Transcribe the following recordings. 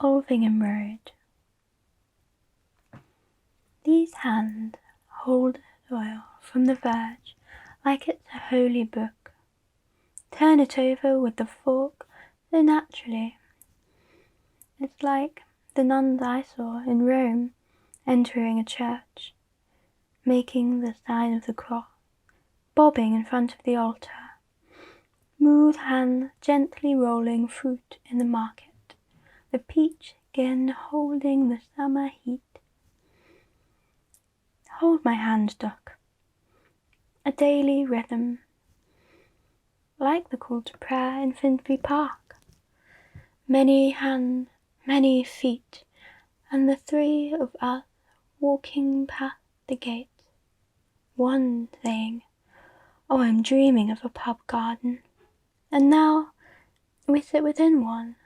Alvingham Road. These hands hold oil from the verge like it's a holy book. Turn it over with the fork so naturally. It's like the nuns I saw in Rome entering a church, making the sign of the cross, bobbing in front of the altar, smooth hands gently rolling fruit in the market, the peach skin holding the summer heat. Hold my hand, duck. A daily rhythm, like the call to prayer in Finsbury Park. Many hands, many feet, and the three of us walking past the gates. One saying, "Oh, I'm dreaming of a pub garden." And now we sit within one,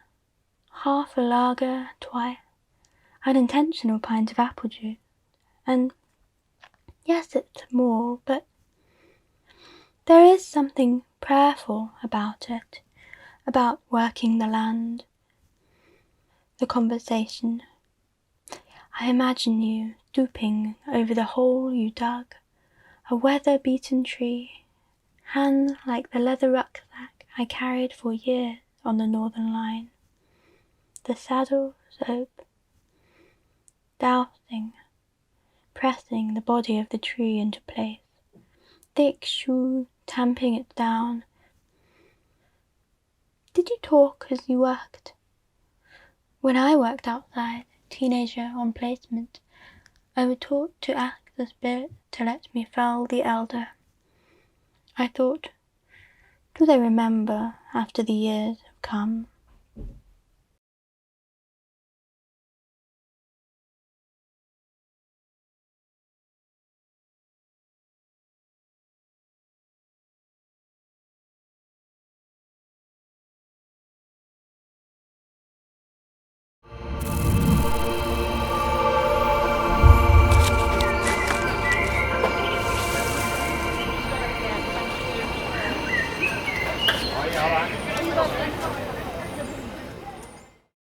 half a lager twice, an intentional pint of apple juice, and yes, it's small, but there is something prayerful about it, about working the land, the conversation. I imagine you stooping over the hole you dug, a weather-beaten tree, hands like the leather rucksack I carried for years on the Northern Line. The saddle soap, dousing, pressing the body of the tree into place, thick shoe tamping it down. Did you talk as you worked? When I worked outside, teenager on placement, I was taught to ask the spirit to let me fell the elder. I thought, do they remember after the years have come?